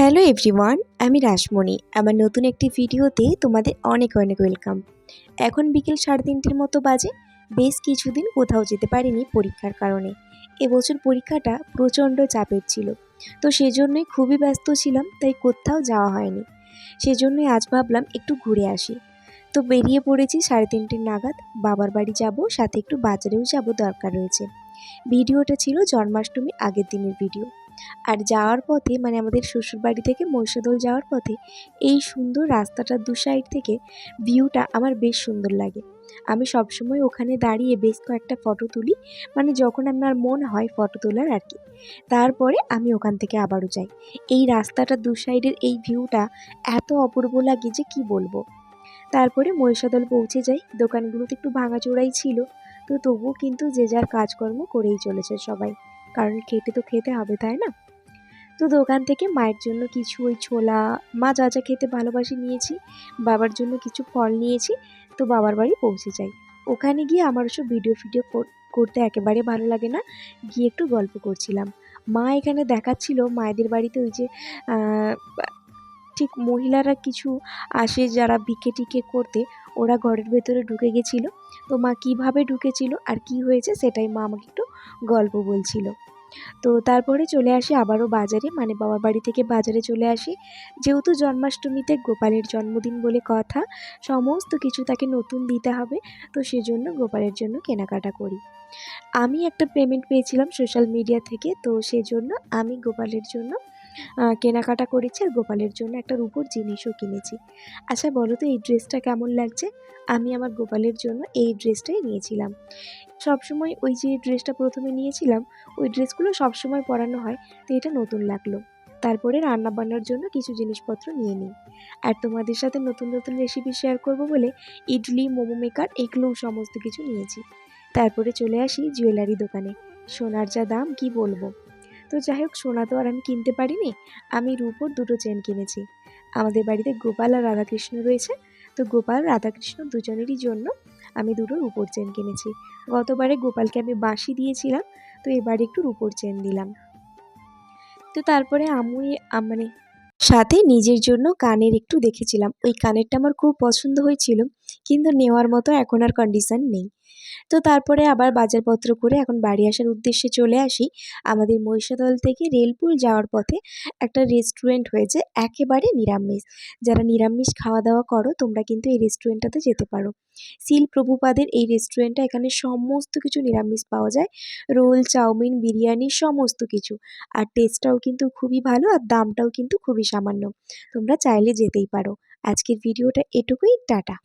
Hello everyone, আমি রাসমণি। আমার নতুন একটি ভিডিওতে তোমাদের অনেক অনেক ওয়েলকাম। এখন বিকেল 3:30 মতো বাজে। বেশ কিছুদিন কোথাও যেতে পারিনি পরীক্ষার কারণে। এবছর পরীক্ষাটা প্রচণ্ড চাপের ছিল, তো সেজন্যই খুবই ব্যস্ত ছিলাম, তাই কোথাও যাওয়া হয়নি। সেজন্যই আজ ভাবলাম একটু ঘুরে আসি। তো বেরিয়ে পড়েছি 3:30 নাগাদ। বাবার বাড়ি যাব, সাথে একটু বাজারেও যাব, দরকার রয়েছে। ভিডিওটা ছিল জন্মাষ্টমী আগের দিনের ভিডিও। আর যাওয়ার পথে আমাদের শ্বশুরবাড়ি থেকে মহিষাদল যাওয়ার পথে এই সুন্দর রাস্তাটার দু সাইড থেকে ভিউটা আমার বেশ সুন্দর লাগে। আমি সবসময় ওখানে দাঁড়িয়ে বেশ কয়েকটা ফটো তুলি, যখন আমার মন হয় ফটো তোলার আর কি। তারপরে আমি ওখান থেকে আবারও যাই। এই রাস্তাটার দু সাইডের এই ভিউটা এত অপূর্ব লাগে যে কি বলবো। তারপরে মহিষাদল পৌঁছে যাই। দোকানগুলোতে একটু ভাঙাচোরাই ছিল, তো তবুও কিন্তু যে যার কাজকর্ম করেই চলেছে সবাই, কারণ খেতে তো খেতে হবে, তাই না? তো দোকান থেকে মায়ের জন্য কিছু ওই ছোলা, মা যা যা খেতে ভালোবাসে নিয়েছি, বাবার জন্য কিছু ফল নিয়েছি। তো বাবার বাড়ি পৌঁছে যাই। ওখানে গিয়ে আমার ওসব ভিডিও করতে একেবারে ভালো লাগে না। গিয়ে একটু গল্প করছিলাম। মা এখানে দেখাচ্ছিল মায়েদের বাড়িতে ওই যে আহ, ঠিক মহিলারা কিছু আসে যারা ভিক্ষে টিক্ষে করতে, ওরা ঘরের ভেতরে ঢুকে গেছিলো। তো মা কিভাবে ঢুকেছিল আর কি হয়েছে সেটাই মা আমাকে একটু গল্প বলছিল। তো তারপরে চলে আসি আবারও বাজারে, বাবার বাড়ি থেকে বাজারে চলে আসি। যেহেতু জন্মাষ্টমীতে গোপালের জন্মদিন বলে কথা, সমস্ত কিছু তাকে নতুন দিতে হবে, তো সেজন্য গোপালের জন্য কেনাকাটা করি। আমি একটা পেমেন্ট পেয়েছিলাম সোশ্যাল মিডিয়া থেকে, তো সেজন্য আমি গোপালের জন্য কেনাকাটা করেছি, আর গোপালের জন্য একটা রূপোর জিনিসও কিনেছি। আচ্ছা বলো তো এই ড্রেসটা কেমন লাগছে? আমি আমার গোপালের জন্য এই ড্রেসটাই নিয়েছিলাম। সবসময় ওই যে ড্রেসটা প্রথমে নিয়েছিলাম, ওই ড্রেসগুলো সবসময় পরানো হয়, তো এটা নতুন লাগলো। তারপরে রান্না বান্নার জন্য কিছু জিনিসপত্র নিয়ে নিই। আর তোমাদের সাথে নতুন নতুন রেসিপি শেয়ার করব বলে ইডলি, মোমো মেকার, এগুলোও সমস্ত কিছু নিয়েছি। তারপরে চলে আসি জুয়েলারি দোকানে। সোনার যা দাম কি বলবো। তো যাই হোক, সোনা তো আর আমি কিনতে পারিনি। আমি রূপোর দুটো চেন কিনেছি। আমাদের বাড়িতে গোপাল আর রাধাকৃষ্ণ রয়েছে, তো গোপাল রাধাকৃষ্ণ দুজনেরই জন্য আমি দুটো রূপোর চেন কিনেছি। গতবারে গোপালকে আমি বাঁশি দিয়েছিলাম, তো এবারে একটু রূপোর চেন দিলাম। তো তারপরে আমি সাথে নিজের জন্য কানের একটু দেখেছিলাম। ওই কানেরটা আমার খুব পছন্দ হয়েছিল, কিন্তু নেওয়ার মতো এখন আর কন্ডিশন নেই। তো তারপরে আবার বাজারপত্র করে এখন বাড়ি আসার উদ্দেশ্যে চলে আসি। আমাদের মহিষাদল থেকে রেলপুল যাওয়ার পথে একটা রেস্টুরেন্ট হয়েছে একেবারে নিরামিষ। যারা নিরামিষ খাওয়া দাওয়া করো তোমরা কিন্তু এই রেস্টুরেন্টটাতে যেতে পারো। শিল প্রভুপাদের এই রেস্টুরেন্টটা, এখানে সমস্ত কিছু নিরামিষ পাওয়া যায়। রোল, চাউমিন, বিরিয়ানি, সমস্ত কিছু। আর টেস্টটাও কিন্তু খুবই ভালো, আর দামটাও কিন্তু খুবই সামান্য। তোমরা চাইলে যেতেই পারো। আজকের ভিডিওটা এটুকুই, টাটা।